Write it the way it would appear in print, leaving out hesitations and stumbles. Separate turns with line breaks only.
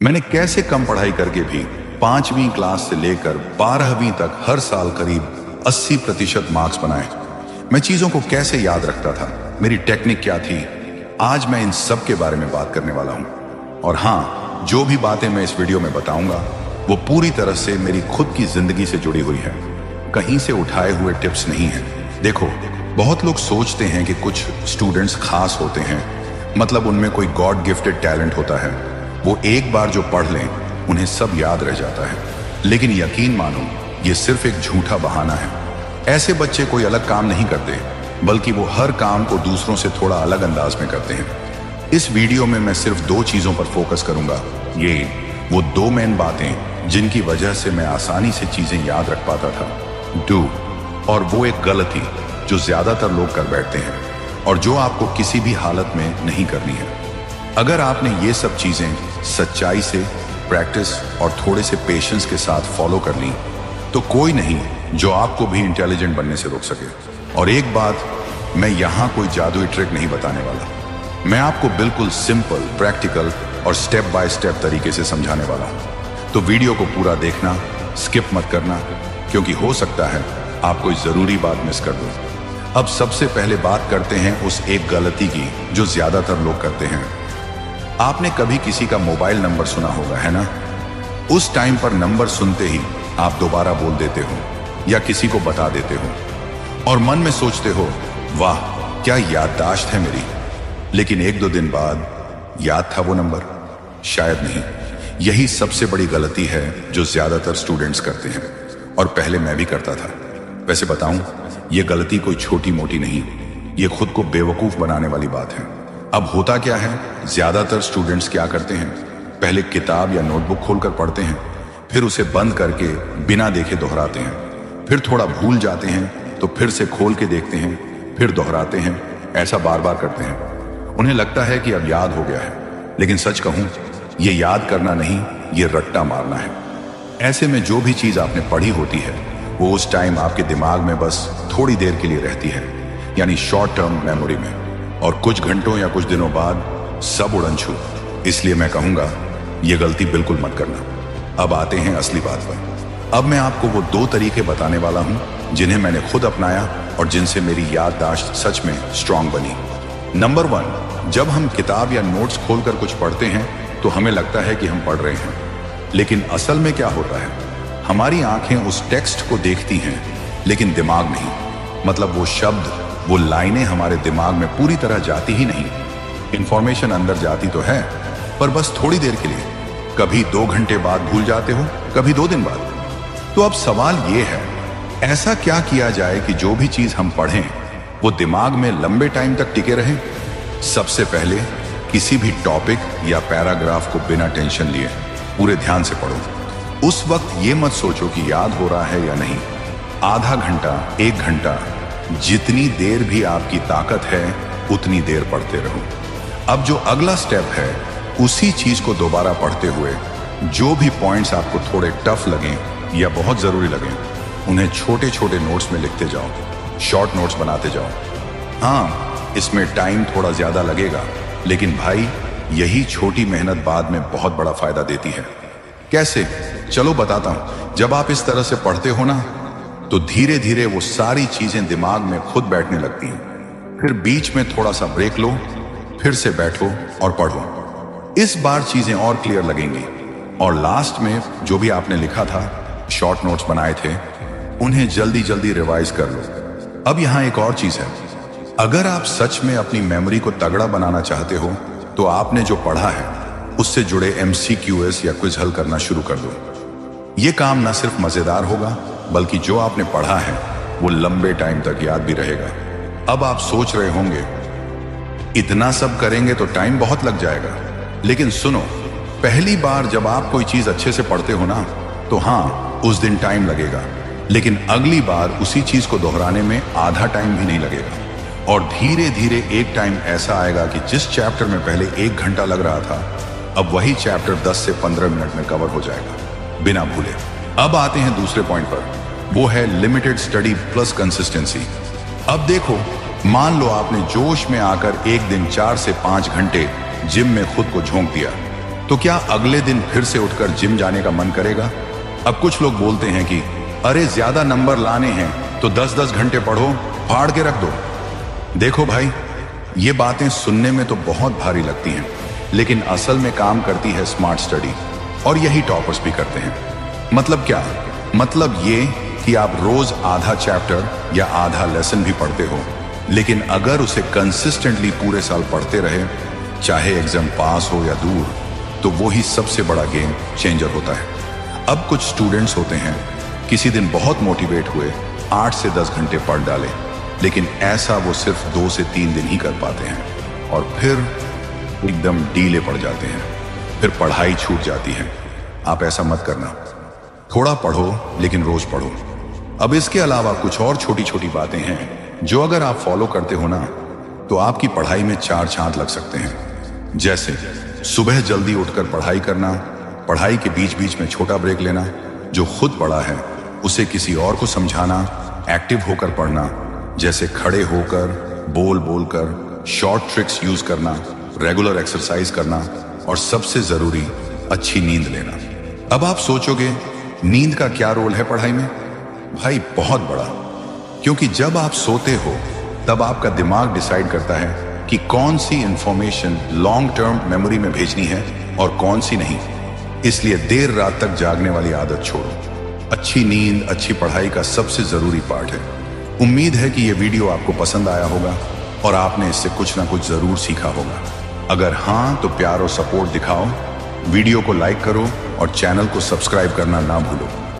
मैंने कैसे कम पढ़ाई करके भी 5वीं क्लास से लेकर 12वीं तक हर साल करीब 80% मार्क्स बनाए। मैं चीजों को कैसे याद रखता था, मेरी टेक्निक क्या थी, आज मैं इन सब के बारे में बात करने वाला हूं। और हाँ, जो भी बातें मैं इस वीडियो में बताऊंगा वो पूरी तरह से मेरी खुद की जिंदगी से जुड़ी हुई है, कहीं से उठाए हुए टिप्स नहीं है। देखो, बहुत लोग सोचते हैं कि कुछ स्टूडेंट्स खास होते हैं, मतलब उनमें कोई गॉड गिफ्टेड टैलेंट होता है, वो एक बार जो पढ़ लें उन्हें सब याद रह जाता है। लेकिन यकीन मानो, ये सिर्फ एक झूठा बहाना है। ऐसे बच्चे कोई अलग काम नहीं करते, बल्कि वो हर काम को दूसरों से थोड़ा अलग अंदाज में करते हैं। इस वीडियो में मैं सिर्फ 2 चीजों पर फोकस करूंगा। ये वो 2 मेन बातें जिनकी वजह से मैं आसानी से चीजें याद रख पाता था, डू, और वो एक गलती जो ज्यादातर लोग कर बैठते हैं और जो आपको किसी भी हालत में नहीं करनी है। अगर आपने ये सब चीजें सच्चाई से, प्रैक्टिस और थोड़े से पेशेंस के साथ फॉलो कर ली, तो कोई नहीं जो आपको भी इंटेलिजेंट बनने से रोक सके। और एक बात, मैं यहां कोई जादुई ट्रिक नहीं बताने वाला, मैं आपको बिल्कुल सिंपल, प्रैक्टिकल और स्टेप बाय स्टेप तरीके से समझाने वाला हूं। तो वीडियो को पूरा देखना, स्किप मत करना, क्योंकि हो सकता है आप कोई जरूरी बात मिस कर दो। अब सबसे पहले बात करते हैं उस एक गलती की जो ज्यादातर लोग करते हैं। आपने कभी किसी का मोबाइल नंबर सुना होगा, है ना? उस टाइम पर नंबर सुनते ही आप दोबारा बोल देते हो या किसी को बता देते हो और मन में सोचते हो, वाह क्या याददाश्त है मेरी। लेकिन 1-2 दिन बाद याद था वो नंबर? शायद नहीं। यही सबसे बड़ी गलती है जो ज्यादातर स्टूडेंट्स करते हैं, और पहले मैं भी करता था। वैसे बताऊं, ये गलती कोई छोटी मोटी नहीं, ये खुद को बेवकूफ बनाने वाली बात है। अब होता क्या है, ज्यादातर स्टूडेंट्स क्या करते हैं, पहले किताब या नोटबुक खोलकर पढ़ते हैं, फिर उसे बंद करके बिना देखे दोहराते हैं, फिर थोड़ा भूल जाते हैं तो फिर से खोल के देखते हैं, फिर दोहराते हैं। ऐसा बार बार करते हैं। उन्हें लगता है कि अब याद हो गया है, लेकिन सच कहूं, ये याद करना नहीं, ये रट्टा मारना है। ऐसे में जो भी चीज आपने पढ़ी होती है वो उस टाइम आपके दिमाग में बस थोड़ी देर के लिए रहती है, यानी शॉर्ट टर्म मेमोरी में, और कुछ घंटों या कुछ दिनों बाद सब उड़न छू। इसलिए मैं कहूंगा, ये गलती बिल्कुल मत करना। अब आते हैं असली बात पर। अब मैं आपको वो 2 तरीके बताने वाला हूं जिन्हें मैंने खुद अपनाया और जिनसे मेरी याददाश्त सच में स्ट्रांग बनी। नंबर 1, जब हम किताब या नोट्स खोलकर कुछ पढ़ते हैं तो हमें लगता है कि हम पढ़ रहे हैं, लेकिन असल में क्या होता है, हमारी आंखें उस टेक्स्ट को देखती हैं लेकिन दिमाग नहीं। मतलब वो शब्द, वो लाइनें हमारे दिमाग में पूरी तरह जाती ही नहीं। इंफॉर्मेशन अंदर जाती तो है, पर बस थोड़ी देर के लिए। कभी 2 घंटे बाद भूल जाते हो, कभी 2 दिन बाद। तो अब सवाल ये है, ऐसा क्या किया जाए कि जो भी चीज हम पढ़ें वो दिमाग में लंबे टाइम तक टिके रहे? सबसे पहले, किसी भी टॉपिक या पैराग्राफ को बिना टेंशन लिए पूरे ध्यान से पढ़ो। उस वक्त ये मत सोचो कि याद हो रहा है या नहीं। आधा घंटा, 1 घंटा, जितनी देर भी आपकी ताकत है उतनी देर पढ़ते रहो। अब जो अगला स्टेप है, उसी चीज को दोबारा पढ़ते हुए जो भी पॉइंट्स आपको थोड़े टफ लगें या बहुत जरूरी लगें, उन्हें छोटे छोटे नोट्स में लिखते जाओ, शॉर्ट नोट्स बनाते जाओ। हाँ, इसमें टाइम थोड़ा ज्यादा लगेगा, लेकिन भाई यही छोटी मेहनत बाद में बहुत बड़ा फायदा देती है। कैसे? चलो बताता हूं। जब आप इस तरह से पढ़ते हो ना, तो धीरे धीरे वो सारी चीजें दिमाग में खुद बैठने लगती हैं। फिर बीच में थोड़ा सा ब्रेक लो, फिर से बैठो और पढ़ो। इस बार चीजें और क्लियर लगेंगी। और लास्ट में जो भी आपने लिखा था, शॉर्ट नोट्स बनाए थे, उन्हें जल्दी जल्दी रिवाइज कर लो। अब यहां एक और चीज है, अगर आप सच में अपनी मेमोरी को तगड़ा बनाना चाहते हो तो आपने जो पढ़ा है उससे जुड़े MCQs या क्विज हल करना शुरू कर दो। ये काम ना सिर्फ मजेदार होगा, बल्कि जो आपने पढ़ा है वो लंबे टाइम तक याद भी रहेगा। अब आप सोच रहे होंगे, इतना सब करेंगे तो टाइम बहुत लग जाएगा। लेकिन सुनो, पहली बार जब आप कोई चीज अच्छे से पढ़ते हो ना, तो हाँ, उस दिन टाइम लगेगा, लेकिन अगली बार उसी चीज को दोहराने में आधा टाइम भी नहीं लगेगा। और धीरे धीरे एक टाइम ऐसा आएगा कि जिस चैप्टर में पहले 1 घंटा लग रहा था, अब वही चैप्टर 10 से 15 मिनट में कवर हो जाएगा, बिना भूले। अब आते हैं दूसरे पॉइंट पर, वो है लिमिटेड स्टडी प्लस कंसिस्टेंसी। अब देखो, मान लो आपने जोश में आकर एक दिन 4 से 5 घंटे जिम में खुद को झोंक दिया, तो क्या अगले दिन फिर से उठकर जिम जाने का मन करेगा? अब कुछ लोग बोलते हैं कि अरे ज्यादा नंबर लाने हैं तो 10-10 घंटे पढ़ो, फाड़ के रख दो। देखो भाई, ये बातें सुनने में तो बहुत भारी लगती हैं, लेकिन असल में काम करती है स्मार्ट स्टडी, और यही टॉपर्स भी करते हैं। मतलब क्या? मतलब ये कि आप रोज आधा चैप्टर या आधा लेसन भी पढ़ते हो, लेकिन अगर उसे कंसिस्टेंटली पूरे साल पढ़ते रहे, चाहे एग्जाम पास हो या दूर, तो वो ही सबसे बड़ा गेम चेंजर होता है। अब कुछ स्टूडेंट्स होते हैं, किसी दिन बहुत मोटिवेट हुए, 8 से 10 घंटे पढ़ डाले, लेकिन ऐसा वो सिर्फ 2 से 3 दिन ही कर पाते हैं और फिर एकदम ढीले पड़ जाते हैं, फिर पढ़ाई छूट जाती है। आप ऐसा मत करना, थोड़ा पढ़ो लेकिन रोज पढ़ो। अब इसके अलावा कुछ और छोटी छोटी बातें हैं जो अगर आप फॉलो करते हो ना, तो आपकी पढ़ाई में 4 चांद लग सकते हैं। जैसे सुबह जल्दी उठकर पढ़ाई करना, पढ़ाई के बीच बीच में छोटा ब्रेक लेना, जो खुद पढ़ा है उसे किसी और को समझाना, एक्टिव होकर पढ़ना, जैसे खड़े होकर, बोल बोलकर, शॉर्ट ट्रिक्स यूज करना, रेगुलर एक्सरसाइज करना, और सबसे जरूरी अच्छी नींद लेना। अब आप सोचोगे नींद का क्या रोल है पढ़ाई में? भाई बहुत बड़ा, क्योंकि जब आप सोते हो तब आपका दिमाग डिसाइड करता है कि कौन सी इंफॉर्मेशन लॉन्ग टर्म मेमोरी में भेजनी है और कौन सी नहीं। इसलिए देर रात तक जागने वाली आदत छोड़ो। अच्छी नींद अच्छी पढ़ाई का सबसे जरूरी पार्ट है। उम्मीद है कि यह वीडियो आपको पसंद आया होगा और आपने इससे कुछ ना कुछ जरूर सीखा होगा। अगर हाँ तो प्यार और सपोर्ट दिखाओ, वीडियो को लाइक करो और चैनल को सब्सक्राइब करना ना भूलो।